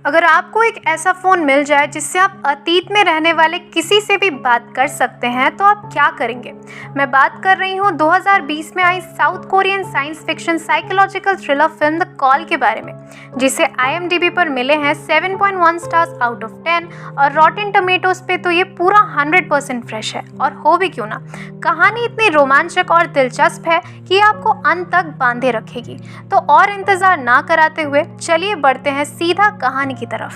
अगर आपको एक ऐसा फ़ोन मिल जाए जिससे आप अतीत में रहने वाले किसी से भी बात कर सकते हैं तो आप क्या करेंगे? मैं बात कर रही हूँ 2020 में आई South Korean science fiction psychological thriller film the call के बारे में, जिसे IMDb पर मिले हैं 7.1 स्टार्स आउट ऑफ 10 और रॉटेन टमेटोज पे तो ये पूरा 100% फ्रेश है। और हो भी क्यों ना, कहानी इतनी रोमांचक और दिलचस्प है कि आपको अंत तक बांधे रखेगी। तो और इंतज़ार ना कराते हुए चलिए बढ़ते हैं सीधा कहानी की तरफ।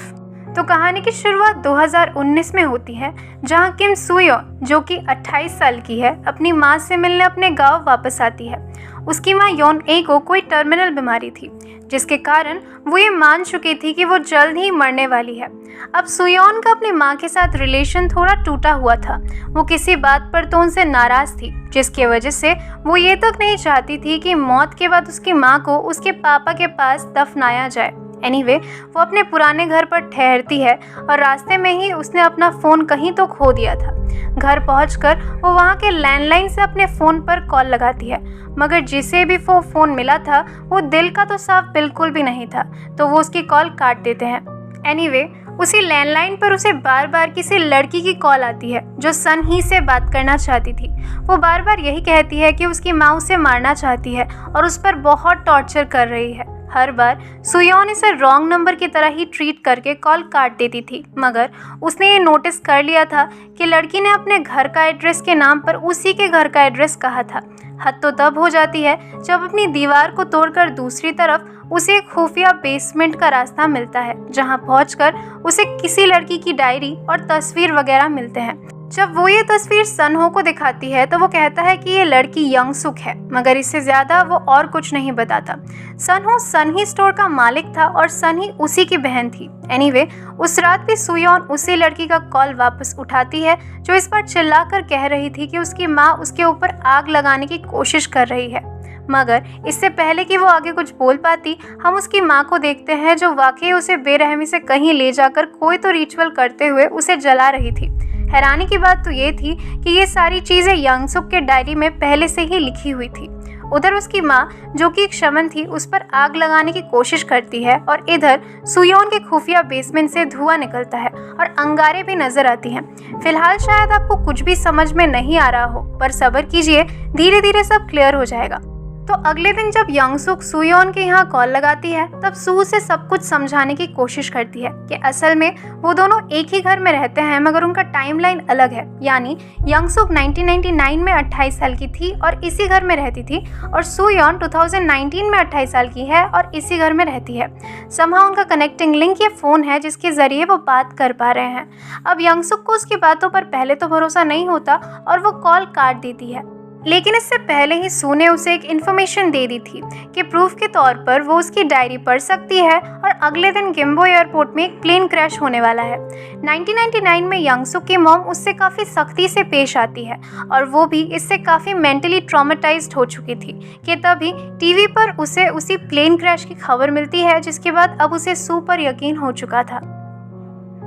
तो कहानी की शुरुआत 2019 में होती है, जहां किम सुयोन, जो कि 28 साल की है, अपनी मां से मिलने अपने गांव वापस आती है। उसकी मां योन ए को कोई टर्मिनल बीमारी थी, जिसके कारण वो ये मान चुकी थी कि वो जल्द ही मरने वाली है। अब सुयोन का अपनी मां के साथ रिलेशन थोड़ा टूटा हुआ था। वो किसी बात पर तो उनसे नाराज थी, जिसकी वजह से वो ये तक नहीं चाहती थी कि मौत के बाद उसकी मां को उसके पापा के पास दफनाया जाए। एनीवे, वो अपने पुराने घर पर ठहरती है और रास्ते में ही उसने अपना फ़ोन कहीं तो खो दिया था। घर पहुंचकर वो वहां के लैंडलाइन से अपने फ़ोन पर कॉल लगाती है, मगर जिसे भी वो फ़ोन मिला था वो दिल का तो साफ बिल्कुल भी नहीं था, तो वो उसकी कॉल काट देते हैं। एनीवे, उसी लैंडलाइन पर उसे बार बार किसी लड़की की कॉल आती है जो सन ही से बात करना चाहती थी। वो बार बार यही कहती है कि उसकी माँ उसे मारना चाहती है और उस पर बहुत टॉर्चर कर रही है। हर बार सुयोन इसे रॉन्ग नंबर की तरह ही ट्रीट करके कॉल काट देती थी, मगर उसने ये नोटिस कर लिया था कि लड़की ने अपने घर का एड्रेस के नाम पर उसी के घर का एड्रेस कहा था। हद तो तब हो जाती है जब अपनी दीवार को तोड़कर दूसरी तरफ उसे एक खुफिया बेसमेंट का रास्ता मिलता है, जहां पहुंचकर उसे किसी लड़की की डायरी और तस्वीर वगैरह मिलते हैं। जब वो ये तस्वीर सनहो को दिखाती है तो वो कहता है कि ये लड़की यंग सुक है, मगर इससे ज़्यादा वो और कुछ नहीं बताता। सनहो सनही स्टोर का मालिक था और सनही उसी की बहन थी। एनीवे, उस रात भी सुयोन उसी लड़की का कॉल वापस उठाती है जो इस बार चिल्लाकर कह रही थी कि उसकी माँ उसके ऊपर आग लगाने की कोशिश कर रही है। मगर इससे पहले कि वो आगे कुछ बोल पाती, हम उसकी माँ को देखते हैं जो वाकई उसे बेरहमी से कहीं ले जाकर कोई तो रिचुअल करते हुए उसे जला रही थी। हैरानी की बात तो ये थी कि ये सारी चीज़ें यंगसुक के डायरी में पहले से ही लिखी हुई थी। उधर उसकी माँ, जो कि एक शमन थी, उस पर आग लगाने की कोशिश करती है और इधर सुयोन के खुफिया बेसमेंट से धुआं निकलता है और अंगारे भी नजर आती हैं। फिलहाल शायद आपको कुछ भी समझ में नहीं आ रहा हो, पर सब्र कीजिए, धीरे धीरे सब क्लियर हो जाएगा। तो अगले दिन जब यंगसुक सुयोन के यहाँ कॉल लगाती है, तब सू उसे सब कुछ समझाने की कोशिश करती है कि असल में वो दोनों एक ही घर में रहते हैं, मगर उनका टाइमलाइन अलग है। यानी यंगसुक 1999 में 28 साल की थी और इसी घर में रहती थी, और सुयोन 2019 में 28 साल की है और इसी घर में रहती है। समहाउ उनका कनेक्टिंग लिंक ये फ़ोन है जिसके ज़रिए वो बात कर पा रहे हैं। अब यंगसुक को उसकी बातों पर पहले तो भरोसा नहीं होता और वो कॉल काट देती है, लेकिन इससे पहले ही सू ने उसे एक इन्फॉर्मेशन दे दी थी कि प्रूफ के तौर पर वो उसकी डायरी पढ़ सकती है और अगले दिन गिम्बो एयरपोर्ट में एक प्लेन क्रैश होने वाला है। 1999 में यंगसुक की मॉम उससे काफ़ी सख्ती से पेश आती है और वो भी इससे काफ़ी मेंटली ट्रॉमेटाइज्ड हो चुकी थी कि तभी टीवी पर उसे उसी प्लेन क्रैश की खबर मिलती है, जिसके बाद अब उसे सू पर यकीन हो चुका था।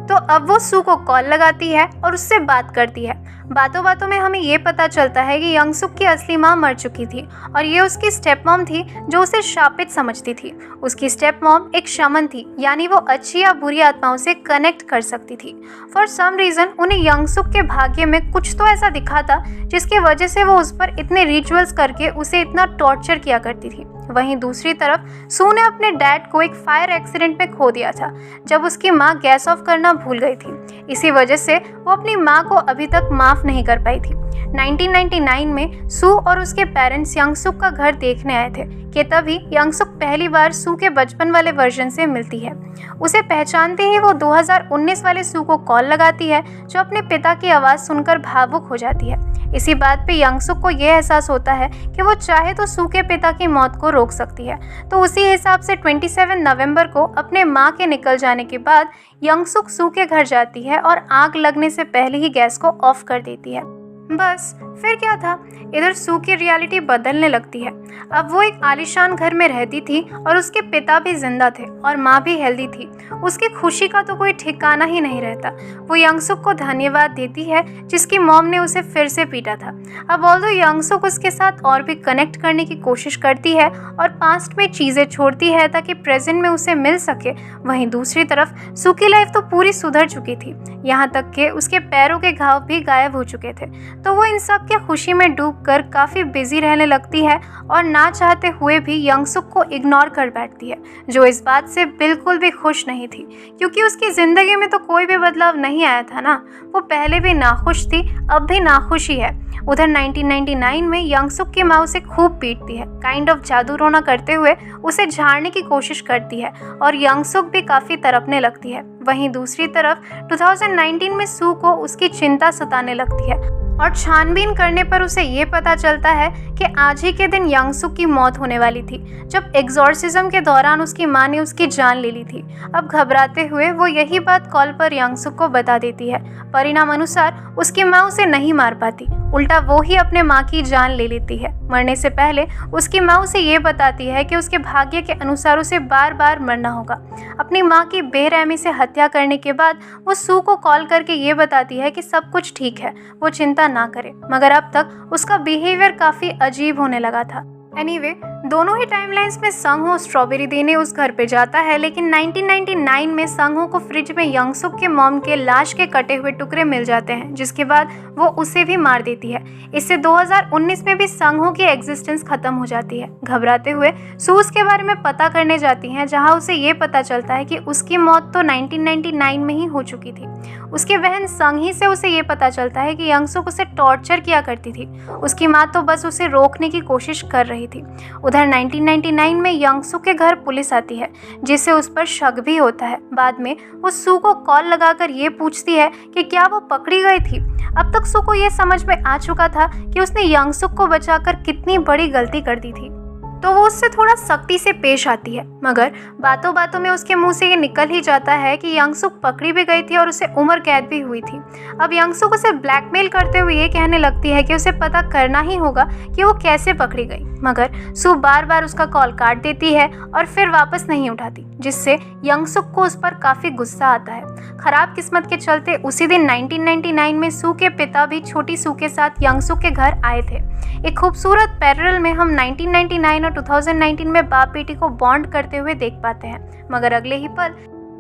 तो अब वो सू को कॉल लगाती है और उससे बात करती है। बातों बातों में हमें ये पता चलता है कि यंगसुक की असली माँ मर चुकी थी और ये उसकी स्टेप मॉम थी जो उसे शापित समझती थी। उसकी स्टेप मॉम एक शमन थी, यानी वो अच्छी या बुरी आत्माओं से कनेक्ट कर सकती थी। फॉर सम रीज़न उन्हें यंगसुक के भाग्य में कुछ तो ऐसा दिखा था जिसकी वजह से वो उस पर इतने रिचुअल्स करके उसे इतना टॉर्चर किया करती थी। वहीं दूसरी तरफ सू ने अपने डैड को एक फायर एक्सीडेंट में खो दिया था जब उसकी माँ गैस ऑफ करना भूल गई थी। इसी वजह से वो अपनी माँ को अभी तक माफ़ नहीं कर पाई थी। 1999 में सू और उसके पेरेंट्स यंगसुक का घर देखने आए थे कि तभी यंगसुक पहली बार सू के बचपन वाले वर्जन से मिलती है। उसे पहचानते ही वो 2019 वाले सू को कॉल लगाती है, जो अपने पिता की आवाज़ सुनकर भावुक हो जाती है। इसी बात पे यंगसुक को यह एहसास होता है कि वो चाहे तो सू के पिता की मौत को रोक सकती है। तो उसी हिसाब से 27 नवंबर को अपने माँ के निकल जाने के बाद यंगसुक सू के घर जाती है और आग लगने से पहले ही गैस को ऑफ कर देती है। बस फिर क्या था, इधर सू की रियलिटी बदलने लगती है। अब वो एक आलीशान घर में रहती थी और उसके पिता भी जिंदा थे और माँ भी हेल्दी थी। उसकी खुशी का तो कोई ठिकाना ही नहीं रहता। वो यंगसुक को धन्यवाद देती है जिसकी मॉम ने उसे फिर से पीटा था। अब ऑल्दो यंगसुक उसके साथ और भी कनेक्ट करने की कोशिश करती है और पास्ट में चीज़ें छोड़ती है ताकि प्रेजेंट में उसे मिल सके, वहीं दूसरी तरफ सू की लाइफ तो पूरी सुधर चुकी थी, यहाँ तक कि उसके पैरों के घाव भी गायब हो चुके थे। तो वो इन सब के खुशी में डूबकर काफ़ी बिजी रहने लगती है और ना चाहते हुए भी यंगसुक को इग्नोर कर बैठती है, जो इस बात से बिल्कुल भी खुश नहीं थी, क्योंकि उसकी ज़िंदगी में तो कोई भी बदलाव नहीं आया था ना। वो पहले भी नाखुश थी, अब भी नाखुश ही है। उधर 1999 में यंगसुक की माँ उसे खूब पीटती है, काइंड ऑफ जादू टोना करते हुए उसे झाड़ने की कोशिश करती है और यंगसुक भी काफ़ी तड़पने लगती है। वहीं दूसरी तरफ 2019 में सू को उसकी चिंता सताने लगती है और छानबीन करने पर उसे ये पता चलता है कि आज ही के दिन यंगसुक की मौत होने वाली थी, जब एग्जॉर्सिज्म के दौरान उसकी माँ ने उसकी जान ले ली थी। अब घबराते हुए वो यही बात कॉल पर यंगसुक को बता देती है। परिणाम अनुसार उसकी माँ उसे नहीं मार पाती, उल्टा वो ही अपने माँ की जान ले लेती है। मरने से पहले उसकी माँ उसे ये बताती है कि उसके भाग्य के अनुसार उसे बार बार मरना होगा। अपनी माँ की बेरहमी से हत्या करने के बाद वो सू को कॉल करके ये बताती है कि सब कुछ ठीक है, वो चिंता ना करे, मगर अब तक उसका बिहेवियर काफ़ी अजीब होने लगा था। एनीवे, दोनों ही टाइमलाइंस में संगहो स्ट्रॉबेरी देने उस घर पे जाता है, लेकिन 1999 में संगहो को फ्रिज में यंगसुक के मॉम के लाश के कटे हुए टुकड़े मिल जाते हैं, जिसके बाद वो उसे भी मार देती है। इससे 2019 में भी संगहो की एग्जिस्टेंस खत्म हो जाती है। घबराते हुए सू उसके बारे में पता करने जाती हैं, जहां उसे ये पता चलता है कि उसकी मौत तो 1999 में ही हो चुकी थी। उसकी बहन संगी से उसे ये पता चलता है कि यंगसुक उसे टॉर्चर किया करती थी, उसकी माँ तो बस उसे रोकने की कोशिश कर रही थी। उधर 1999 में यंगसुक के घर पुलिस आती है, जिससे उस पर शक भी होता है। बाद में वो सू को कॉल लगाकर ये पूछती है कि क्या वो पकड़ी गई थी। अब तक सू को ये समझ में आ चुका था कि उसने यंगसुक को बचाकर कितनी बड़ी गलती कर दी थी, तो वो उससे थोड़ा सख्ती से पेश आती है, मगर बातों बातों में उसके मुंह से ये निकल ही जाता है कि यंगसुक पकड़ी भी गई थी और उसे उम्र कैद भी हुई थी। अब यंगसुक उसे ब्लैकमेल करते हुए ये कहने लगती है कि उसे पता करना ही होगा कि वो कैसे पकड़ी गई, मगर सू बार बार उसका कॉल काट देती है और फिर वापस नहीं उठाती, जिससे यंगसुक को उस पर काफ़ी गुस्सा आता है। खराब किस्मत के चलते उसी दिन 1999 में सू के पिता भी छोटी सू के साथ यंगसुक के घर आए थे। एक खूबसूरत पैरेलल में हम 1999 और 2019 में बाप बेटी को बॉन्ड करते हुए देख पाते हैं, मगर अगले ही पल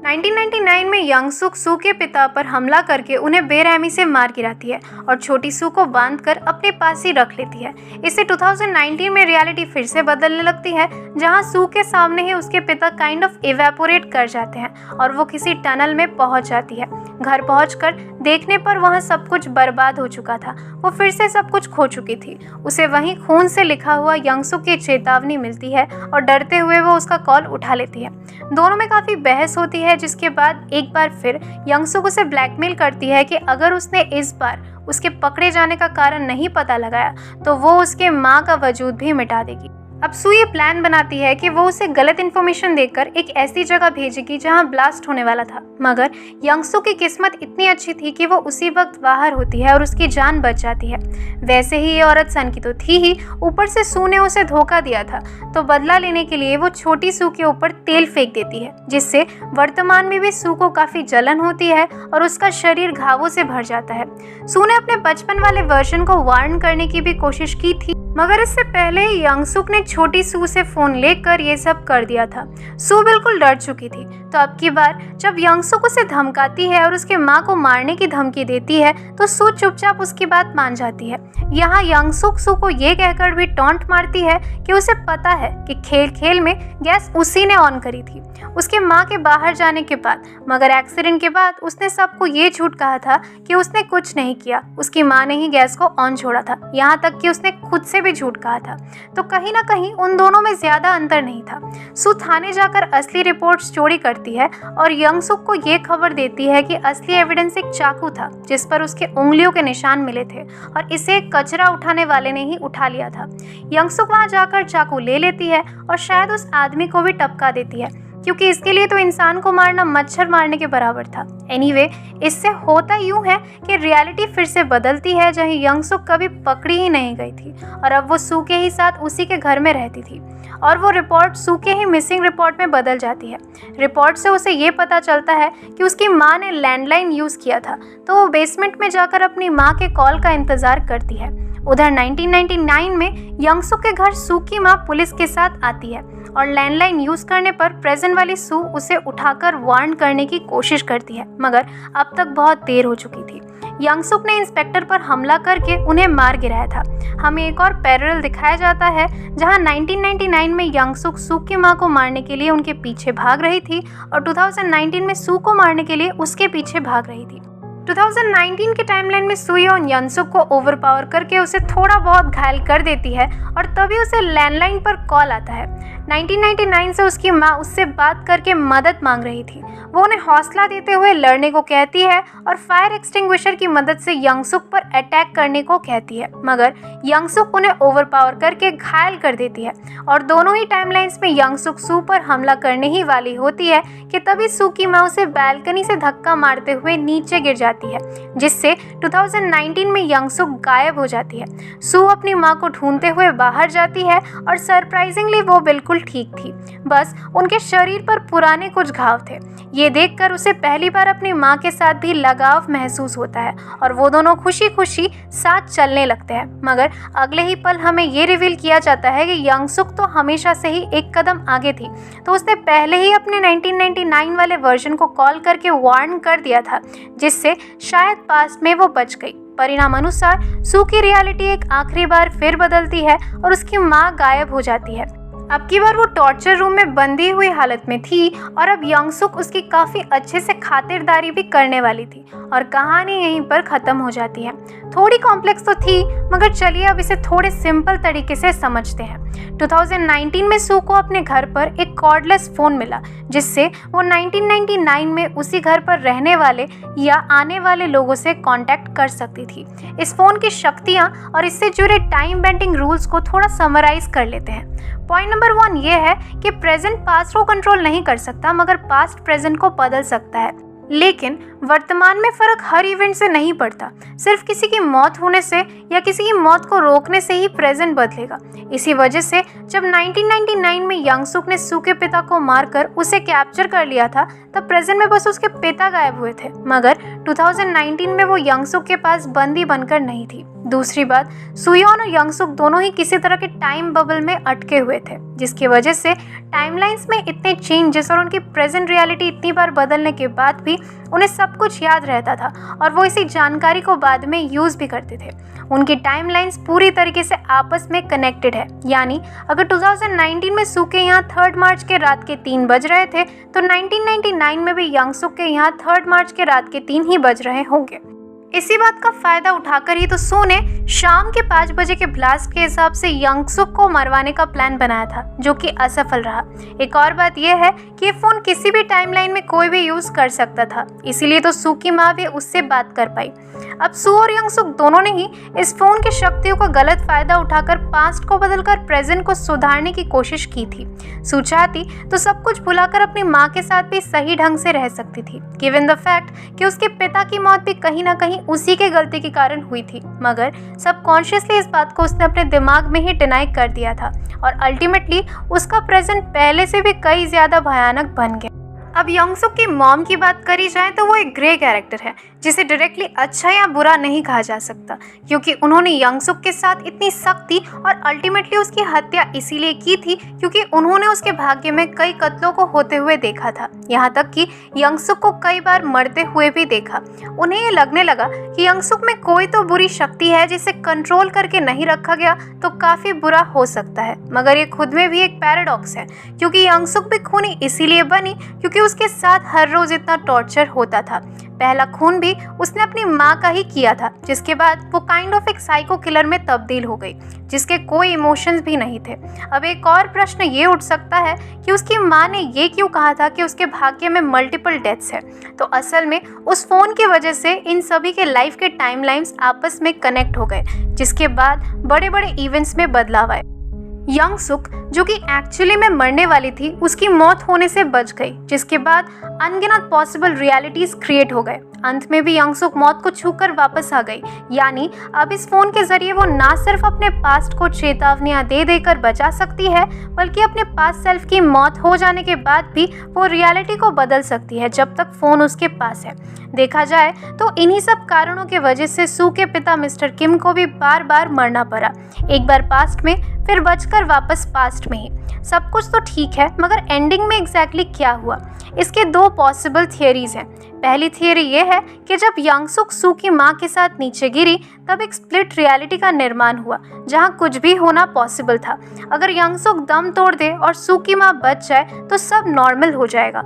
1999 में यंगसुक सू के पिता पर हमला करके उन्हें बेरहमी से मार गिराती है और छोटी सू को बांधकर अपने पास ही रख लेती है। इससे 2019 में रियलिटी फिर से बदलने लगती है, जहां सू के सामने ही उसके पिता काइंड ऑफ इवेपोरेट कर जाते हैं और वो किसी टनल में पहुंच जाती है। घर पहुंचकर देखने पर वहां सब कुछ बर्बाद हो चुका था। वो फिर से सब कुछ खो चुकी थी। उसे वहीं खून से लिखा हुआ यंगसुक की चेतावनी मिलती है और डरते हुए वो उसका कॉल उठा लेती है। दोनों में काफ़ी बहस होती है, जिसके बाद एक बार फिर यंगसुक उसे ब्लैकमेल करती है कि अगर उसने इस बार उसके पकड़े जाने का कारण नहीं पता लगाया तो वो उसके माँ का वजूद भी मिटा देगी। अब सू ये प्लान बनाती है कि वो उसे गलत इन्फॉर्मेशन देकर एक ऐसी जगह भेजेगी जहां ब्लास्ट होने वाला था, मगर यंगसुक की किस्मत इतनी अच्छी थी कि वो उसी वक्त बाहर होती है और उसकी जान बच जाती है। वैसे ही ये औरत सन की तो थी ही, ऊपर से सू ने उसे धोखा दिया था, तो बदला लेने के लिए वो छोटी सू के ऊपर तेल फेंक देती है, जिससे वर्तमान में भी सू को काफ़ी जलन होती है और उसका शरीर घावों से भर जाता है। सू ने अपने बचपन वाले वर्जन को वार्न करने की भी कोशिश की थी, मगर इससे पहले ही यंगसुक ने छोटी सू से फोन लेकर ये सब कर दिया था। सू बिल्कुल डर चुकी थी, तो अब की बार जब यंगसुक उसे धमकाती है और उसके माँ को मारने की धमकी देती है तो सू चुपचाप उसकी बात मान जाती है। यहाँ यंगसुक सू को ये कहकर भी टॉन्ट मारती है कि उसे पता है कि खेल खेल में गैस उसी ने ऑन करी थी उसके माँ के बाहर जाने के बाद, मगर एक्सीडेंट के बाद उसने सबको ये झूठ कहा था कि उसने कुछ नहीं किया, उसकी माँ ने ही गैस को ऑन छोड़ा था, यहाँ तक कि उसने खुद से भी झूठ कहा था। तो कहीं ना कहीं उन दोनों में ज्यादा अंतर नहीं था। सू थाने जाकर असली रिपोर्ट्स चोरी करती है और यंगसुक को ये खबर देती है कि असली एविडेंस एक चाकू था जिस पर उसके उंगलियों के निशान मिले थे और इसे कचरा उठाने वाले ने ही उठा लिया था। यंगसुक वहां जाकर चाकू ले लेती है और शायद उस आदमी को भी टपका देती है, क्योंकि इसके लिए तो इंसान को मारना मच्छर मारने के बराबर था। एनीवे, इससे होता यूं है कि रियलिटी फिर से बदलती है, जहाँ यंग सुक कभी पकड़ी ही नहीं गई थी और अब वो सू के ही साथ उसी के घर में रहती थी और वो रिपोर्ट सू के ही मिसिंग रिपोर्ट में बदल जाती है। रिपोर्ट से उसे ये पता चलता है कि उसकी माँ ने लैंडलाइन यूज़ किया था, तो वो बेसमेंट में जाकर अपनी माँ के कॉल का इंतज़ार करती है। उधर 1999 में यंग सुक के घर सू की माँ पुलिस के साथ आती है और लैंडलाइन यूज़ करने पर प्रेजेंट वाली सू उसे उठाकर वार्न करने की कोशिश करती है, मगर अब तक बहुत देर हो चुकी थी। यंग सुक ने इंस्पेक्टर पर हमला करके उन्हें मार गिराया था। हमें एक और पैरेलल दिखाया जाता है जहां 1999 में यंग सुक सू की मां को मारने के लिए उनके पीछे भाग रही थी और 2019 में सू को मारने के लिए उसके पीछे भाग रही थी। 2019 के टाइमलाइन में सुयोन यंगसुक को ओवरपावर करके उसे थोड़ा बहुत घायल कर देती है और तभी उसे लैंडलाइन पर कॉल आता है। 1999 से उसकी माँ उससे बात करके मदद मांग रही थी। वो उन्हें हौसला देते हुए लड़ने को कहती है और फायर एक्सटिंग्विशर की मदद से यंगसुक पर अटैक करने को कहती है, मगर यंगसुक उन्हें ओवरपावर करके घायल कर देती है और दोनों ही टाइमलाइंस में यंगसुक सू पर हमला करने ही वाली होती है कि तभी सू की माँ उसे बैल्कनी से धक्का मारते हुए नीचे गिर जाती है, जिससे 2019 में यंगसुक गायब हो जाती है। सू अपनी माँ को ढूंढते हुए बाहर जाती है और सरप्राइजिंगली वो बिल्कुल ठीक थी, बस उनके शरीर पर पुराने कुछ घाव थे। ये देखकर उसे पहली बार अपनी माँ के साथ भी लगाव महसूस होता है और वो दोनों खुशी खुशी साथ चलने लगते हैं, मगर अगले ही पल हमें ये रिवील किया जाता है कि यंगसुक तो हमेशा से ही एक कदम आगे थी, तो उसने पहले ही अपने 1999 वाले वर्जन को कॉल करके वार्न कर दिया था, जिससे शायद पास्ट में वो बच गई। परिणाम अनुसार सू की रियलिटी एक आखिरी बार फिर बदलती है और उसकी माँ गायब हो जाती है। अब की बार वो टॉर्चर रूम में बंधी हुई हालत में थी और अब यंगसुक उसकी काफ़ी अच्छे से खातिरदारी भी करने वाली थी और कहानी यहीं पर ख़त्म हो जाती है। थोड़ी कॉम्प्लेक्स तो थी, मगर चलिए अब इसे थोड़े सिंपल तरीके से समझते हैं। 2019 में सू को अपने घर पर एक कॉर्डलेस फ़ोन मिला, जिससे वो 1999 में उसी घर पर रहने वाले या आने वाले लोगों से कांटेक्ट कर सकती थी। इस फ़ोन की शक्तियाँ और इससे जुड़े टाइम बेंडिंग रूल्स को थोड़ा समराइज कर लेते हैं। पॉइंट नंबर 1 ये है कि प्रेजेंट पास्ट को कंट्रोल नहीं कर सकता, मगर पास्ट प्रेजेंट को बदल सकता है। लेकिन वर्तमान में फ़र्क हर इवेंट से नहीं पड़ता, सिर्फ किसी की मौत होने से या किसी की मौत को रोकने से ही प्रेजेंट बदलेगा। इसी वजह से जब 1999 में यंगसुक ने सू के पिता को मारकर उसे कैप्चर कर लिया था, तब प्रेजेंट में बस उसके पिता गायब हुए थे, मगर 2019 में वो यंगसुक के पास बंदी बनकर नहीं थी। दूसरी बात, सुयोन और यंगसुक दोनों ही किसी तरह के टाइम बबल में अटके हुए थे, जिसकी वजह से टाइमलाइंस में इतने चेंजेस और उनकी प्रेजेंट रियलिटी इतनी बार बदलने के बाद भी उन्हें सब कुछ याद रहता था और वो इसी जानकारी को बाद में यूज़ भी करते थे। उनकी टाइमलाइंस पूरी तरीके से आपस में कनेक्टेड है, यानी अगर 2019 में सू के यहाँ 3 मार्च के रात के 3 बज रहे थे, तो 1999 में भी यंगसुक के यहाँ 3 मार्च के रात के 3 ही बज रहे होंगे। इसी बात का फायदा उठाकर ही तो सू ने शाम के 5 बजे के ब्लास्ट के हिसाब से यंगसुक को मरवाने का प्लान बनाया था, जो कि असफल रहा। एक और बात यह है कि ये फ़ोन किसी भी टाइमलाइन में कोई भी यूज़ कर सकता था, इसीलिए तो सू की माँ भी उससे बात कर पाई। अब सू और यंगसुक दोनों ने ही इस फ़ोन की शक्तियों का गलत फ़ायदा उठाकर पास्ट को बदलकर प्रेजेंट को सुधारने की कोशिश की थी। सू चाहती तो सब कुछ भुलाकर अपनी माँ के साथ भी सही ढंग से रह सकती थी, गिवन द फैक्ट कि उसके पिता की मौत भी कहीं ना कहीं उसी के गलती के कारण हुई थी, मगर सबकॉन्शियसली इस बात को उसने अपने दिमाग में ही डिनाई कर दिया था और अल्टीमेटली उसका प्रेजेंट पहले से भी कई ज़्यादा भयानक बन गया। अब यंगसुक की मॉम की बात करी जाए तो वो एक ग्रे कैरेक्टर है, जिसे डायरेक्टली अच्छा या बुरा नहीं कहा जा सकता, क्योंकि उन्होंने यंगसुक के साथ इतनी सख्ती और अल्टीमेटली उसकी हत्या इसीलिए की थी क्योंकि उन्होंने उसके भाग्य में कई कत्लों को होते हुए देखा था, यहाँ तक कि यंगसुक को कई बार मरते हुए भी देखा। उन्हें ये लगने लगा कि यंगसुक में कोई तो बुरी शक्ति है जिसे कंट्रोल करके नहीं रखा गया तो काफ़ी बुरा हो सकता है, मगर ये खुद में भी एक पैराडॉक्स है, क्योंकि यंगसुक भी खूनी इसीलिए बनी क्योंकि उसके साथ हर रोज़ इतना टॉर्चर होता था। पहला खून भी उसने अपनी माँ का ही किया था, जिसके बाद वो काइंड ऑफ एक साइको किलर में तब्दील हो गई, जिसके कोई इमोशंस भी नहीं थे। अब एक और प्रश्न ये उठ सकता है कि उसकी माँ ने ये क्यों कहा था कि उसके भाग्य में मल्टीपल डेथ्स है, तो असल में उस फ़ोन की वजह से इन सभी के लाइफ के टाइमलाइंस आपस में कनेक्ट हो गए, जिसके बाद बड़े बड़े इवेंट्स में बदलाव आए। यंग सुक, जो कि एक्चुअली में मरने वाली थी, उसकी मौत होने से बच गई, जिसके बाद अनगिनत पॉसिबल रियलिटीज क्रिएट हो गए। अंत में भी यंग सुक मौत को छूकर वापस आ गई। यानी अब इस फोन के जरिए वो ना सिर्फ अपने पास्ट को चेतावनियां दे देकर बचा सकती है, बल्कि अपने पास्ट सेल्फ की मौत हो जाने के बाद भी वो रियलिटी को बदल सकती है, जब तक फोन उसके पास है। देखा जाए तो इन्हीं सब कारणों के वजह से सू के पिता मिस्टर किम को भी बार बार मरना पड़ा, एक बार पास्ट में, फिर बचकर वापस पास्ट में ही। सब कुछ तो ठीक है, मगर एंडिंग में एग्जैक्टली क्या हुआ, इसके दो पॉसिबल थियरीज हैं। पहली थियरी ये है कि जब यंग सुक सू की माँ के साथ नीचे गिरी, तब एक स्प्लिट रियलिटी का निर्माण हुआ, जहाँ कुछ भी होना पॉसिबल था। अगर यंग सुक दम तोड़ दे और सू की माँ बच जाए तो सब नॉर्मल हो जाएगा,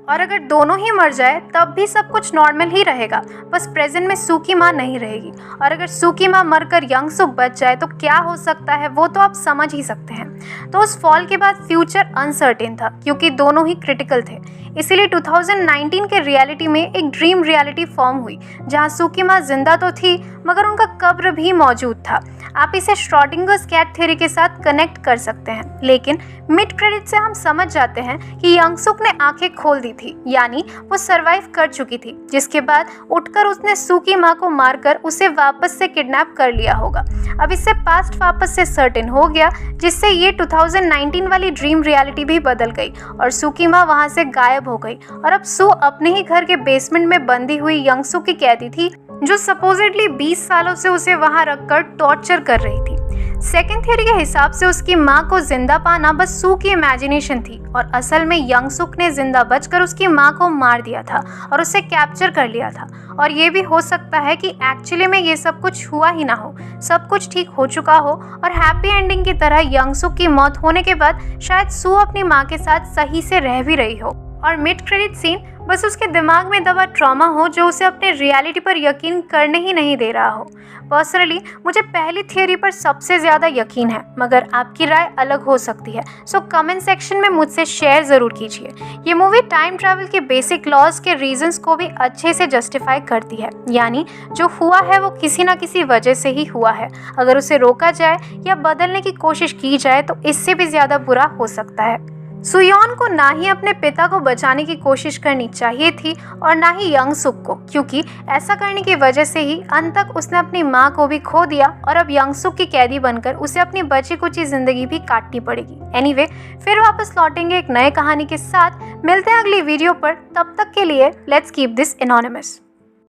और अगर दोनों ही मर जाए तब भी सब कुछ नॉर्मल ही रहेगा, बस प्रेजेंट में सू की माँ नहीं रहेगी। और अगर सू की माँ मरकर यंग सुक बच जाए तो क्या हो सकता है, वो तो आप समझ ही सकते हैं। तो उस फॉल के बाद फ्यूचर अनसर्टेन था, क्योंकि दोनों ही क्रिटिकल थे। इसीलिए 2019 के रियलिटी में एक ड्रीम रियलिटी फॉर्म हुई, जहाँ सू की माँ जिंदा तो थी, मगर उनका कब्र भी मौजूद था। आप इसे श्रोडिंगर्स कैट थ्योरी के साथ कनेक्ट कर सकते हैं। लेकिन मिड क्रेडिट से हम समझ जाते हैं कि यंग सुक ने आंखें खोल दी थी, यानी वो सरवाइव कर चुकी थी, जिसके बाद उठकर उसने सू की माँ को मारकर उसे वापस से किडनैप कर लिया होगा। अब इससे पास्ट वापस से सर्टेन हो गया, जिससे ये 2019 वाली ड्रीम रियलिटी भी बदल गई और सू की माँ वहाँ से गायब हो गई। और अब सू अपने ही घर के बेसमेंट में बंदी हुई यंग सुक की कैदी थी, जो सपोजिटली 20 सालों से उसे वहां रखकर टॉर्चर कर रही थी। सेकेंड थ्योरी के हिसाब से उसकी माँ को जिंदा पाना बस सू की इमेजिनेशन थी, और असल में यंग सुक ने जिंदा बचकर उसकी माँ को मार दिया था और उसे कैप्चर कर लिया था। और ये भी हो सकता है कि एक्चुअली में ये सब कुछ हुआ ही ना हो, सब कुछ ठीक हो चुका हो, और हैप्पी एंडिंग की तरह यंग सुक की मौत होने के बाद शायद सू अपनी माँ के साथ सही से रह भी रही हो, और मिड क्रेडिट सीन बस उसके दिमाग में दबा ट्रॉमा हो, जो उसे अपने रियलिटी पर यकीन करने ही नहीं दे रहा हो। पर्सनली मुझे पहली थियरी पर सबसे ज़्यादा यकीन है, मगर आपकी राय अलग हो सकती है। सो कमेंट सेक्शन में मुझसे शेयर ज़रूर कीजिए। ये मूवी टाइम ट्रैवल के बेसिक लॉज के रीजंस को भी अच्छे से जस्टिफाई करती है, यानी जो हुआ है वो किसी ना किसी वजह से ही हुआ है। अगर उसे रोका जाए या बदलने की कोशिश की जाए तो इससे भी ज़्यादा बुरा हो सकता है। सुयोन को ना ही अपने पिता को बचाने की कोशिश करनी चाहिए थी और ना ही यंग सुक को, क्योंकि ऐसा करने की वजह से ही अंत तक उसने अपनी माँ को भी खो दिया और अब यंग सुक की कैदी बनकर उसे अपनी बची कुची जिंदगी भी काटनी पड़ेगी। एनीवे, फिर वापस लौटेंगे एक नए कहानी के साथ। मिलते हैं अगली वीडियो पर, तब तक के लिए लेट्स कीप दिस एनोनिमस।